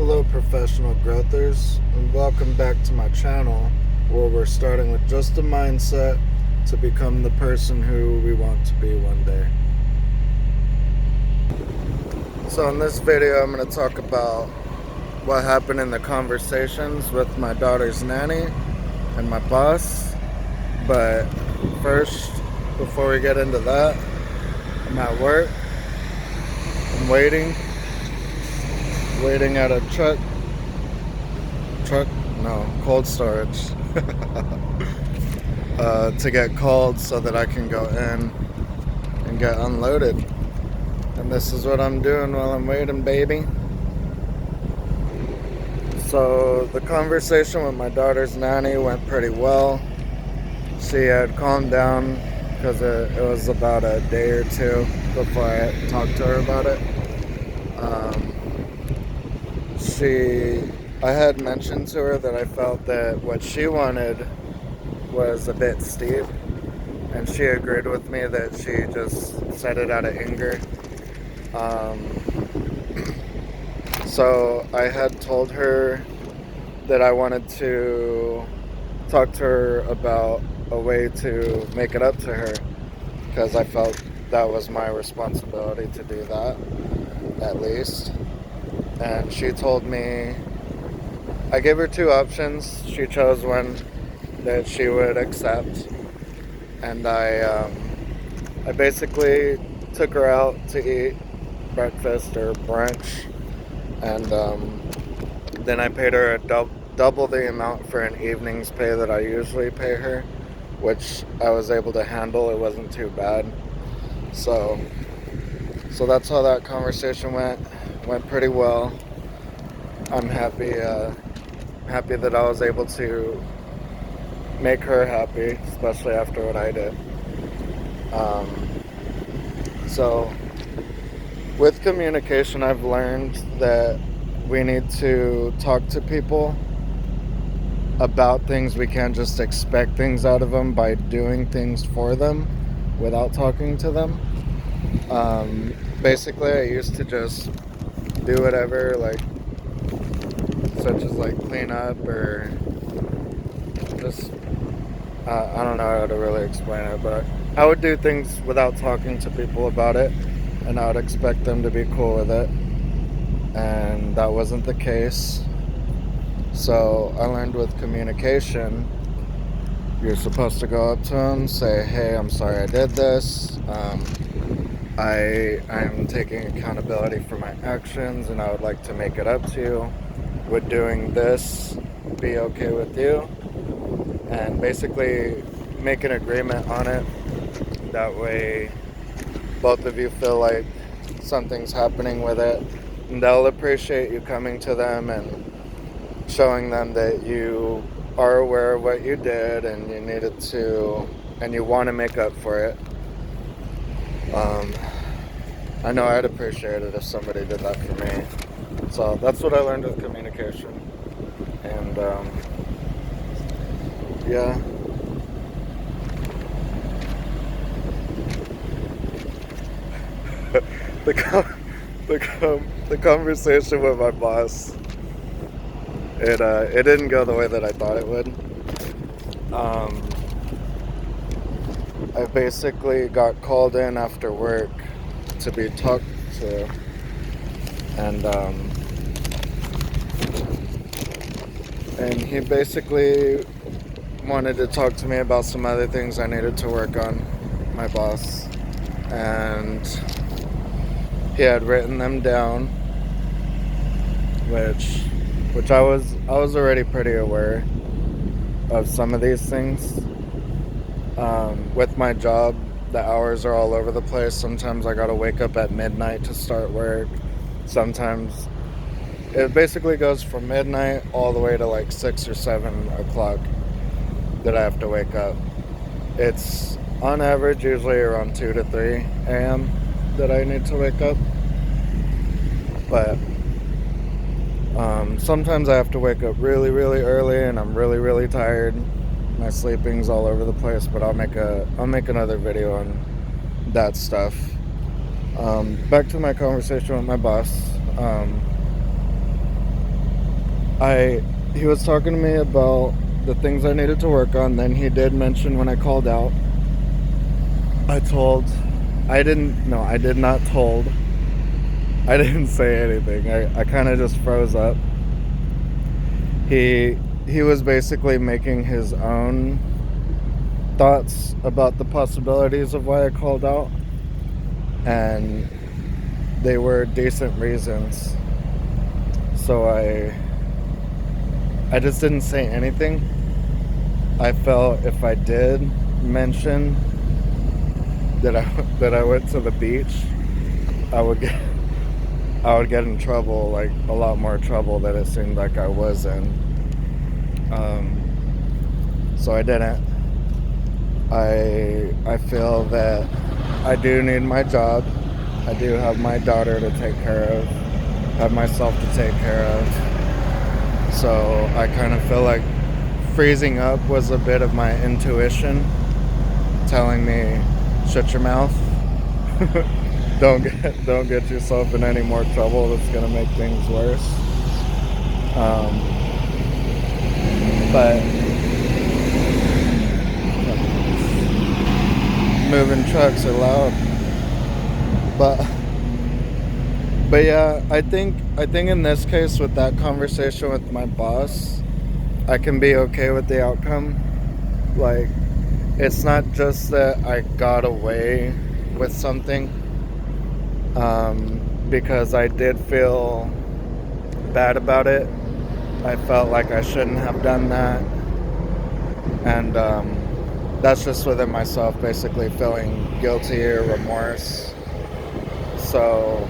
Hello professional growthers, and welcome back to my channel where we're starting with just a mindset to become the person who we want to be one day. So in this video I'm going to talk about what happened in the conversations with my daughter's nanny and my boss. But first, before we get into that, I'm at work. I'm waiting at a cold storage to get called so that I can go in and get unloaded. And this is what I'm doing while I'm waiting, baby. So the conversation with my daughter's nanny went pretty well. She had calmed down because it was about a day or two before I talked to her about it. I had mentioned to her that I felt that what she wanted was a bit steep, and she agreed with me that she just said it out of anger. So I had told her that I wanted to talk to her about a way to make it up to her, because I felt that was my responsibility to do that, at least. And she told me, I gave her two options. She chose one that she would accept, and I basically took her out to eat breakfast or brunch, and then I paid her double the amount for an evening's pay that I usually pay her, which I was able to handle. It wasn't too bad. So that's how that conversation went pretty well. I'm happy that I was able to make her happy, especially after what I did. So with communication, I've learned that we need to talk to people about things. We can't just expect things out of them by doing things for them without talking to them. Basically, I used to just do whatever, such as clean up, or just I don't know how to really explain it, but I would do things without talking to people about it, and I would expect them to be cool with it, and that wasn't the case. So I learned with communication, you're supposed to go up to them, say, hey, I'm sorry I did this. I'm taking accountability for my actions, and I would like to make it up to you. Would doing this be okay with you? And basically make an agreement on it. That way both of you feel like something's happening with it, and they'll appreciate you coming to them and showing them that you are aware of what you did and you needed to, and you want to make up for it. I know I'd appreciate it if somebody did that for me. So that's what I learned with communication. And yeah. The conversation with my boss, it didn't go the way that I thought it would. I basically got called in after work to be talked to, and he basically wanted to talk to me about some other things I needed to work on, my boss, and he had written them down, which I was already pretty aware of some of these things. With my job, the hours are all over the place. Sometimes I gotta wake up at midnight to start work. Sometimes it basically goes from midnight all the way to 6 or 7 o'clock that I have to wake up. It's on average usually around 2 to 3 a.m. that I need to wake up. But sometimes I have to wake up really, really early, and I'm really, really tired. My sleeping's all over the place, but I'll make another video on that stuff. Back to my conversation with my boss. he was talking to me about the things I needed to work on. Then he did mention when I called out, I did not told. I didn't say anything. I kind of just froze up. He was basically making his own thoughts about the possibilities of why I called out, and they were decent reasons. So I just didn't say anything. I felt if I did mention that I went to the beach, I would get in trouble, like a lot more trouble than it seemed like I was in. So I didn't. I feel that I do need my job. I do have my daughter to take care of, have myself to take care of. So I kind of feel like freezing up was a bit of my intuition telling me, shut your mouth. don't get yourself in any more trouble that's gonna make things worse. But moving trucks are loud. But yeah, I think in this case with that conversation with my boss, I can be okay with the outcome. Like, it's not just that I got away with something, because I did feel bad about it. I felt like I shouldn't have done that, and that's just within myself, basically feeling guilty or remorse. So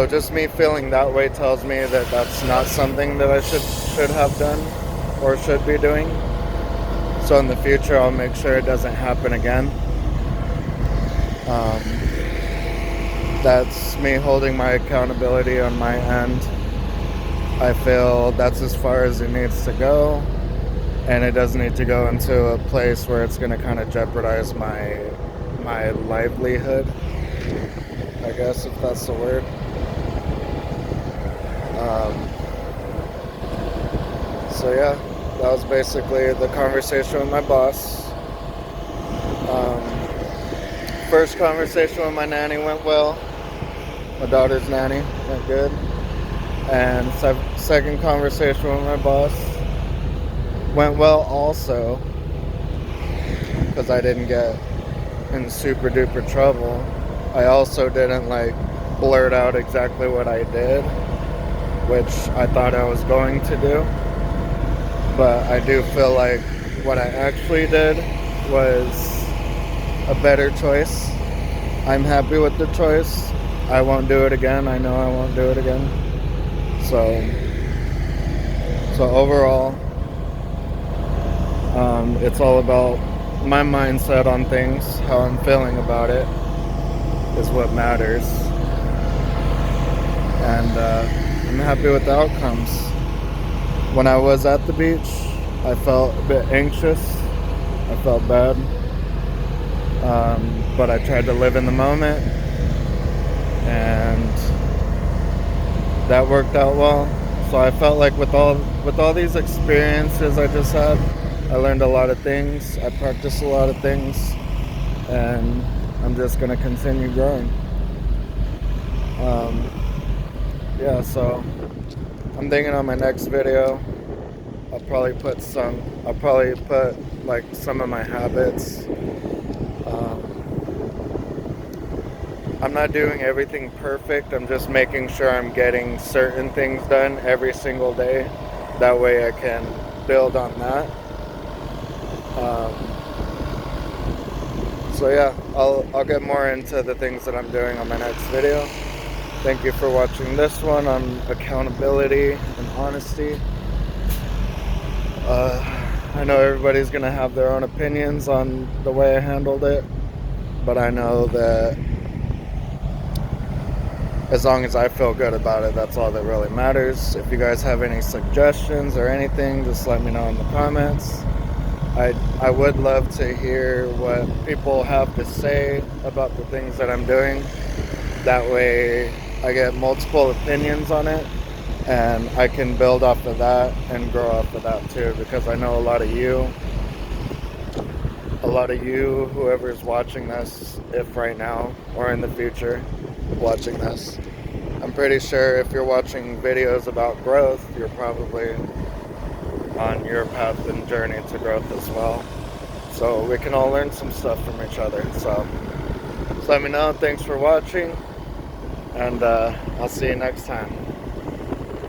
just me feeling that way tells me that that's not something that I should have done or should be doing. So in the future, I'll make sure it doesn't happen again. That's me holding my accountability on my end. I feel that's as far as it needs to go, and it doesn't need to go into a place where it's going to kind of jeopardize my livelihood, I guess, if that's the word. So yeah, that was basically the conversation with my boss. First conversation with my nanny went well. My daughter's nanny went good. And second conversation with my boss went well also, because I didn't get in super duper trouble. I also didn't like blurt out exactly what I did, which I thought I was going to do. But I do feel like what I actually did was a better choice. I'm happy with the choice. I won't do it again. I know I won't do it again. So overall, it's all about my mindset on things. How I'm feeling about it is what matters. And I'm happy with the outcomes. When I was at the beach, I felt a bit anxious. I felt bad. But I tried to live in the moment, and that worked out well. So I felt like with all these experiences I just had, I learned a lot of things. I practiced a lot of things, and I'm just gonna continue growing. Yeah, so I'm thinking on my next video, I'll probably put like some of my habits. I'm not doing everything perfect. I'm just making sure I'm getting certain things done every single day. That way I can build on that. So yeah, I'll get more into the things that I'm doing on my next video. Thank you for watching this one on accountability and honesty. I know everybody's gonna have their own opinions on the way I handled it, but I know that as long as I feel good about it, that's all that really matters. If you guys have any suggestions or anything, just let me know in the comments. I would love to hear what people have to say about the things that I'm doing. That way I get multiple opinions on it, and I can build off of that and grow off of that too, because I know a lot of you, whoever's watching this, if right now or in the future watching this, I'm pretty sure if you're watching videos about growth, you're probably on your path and journey to growth as well. So we can all learn some stuff from each other. So just let me know. Thanks for watching, and I'll see you next time.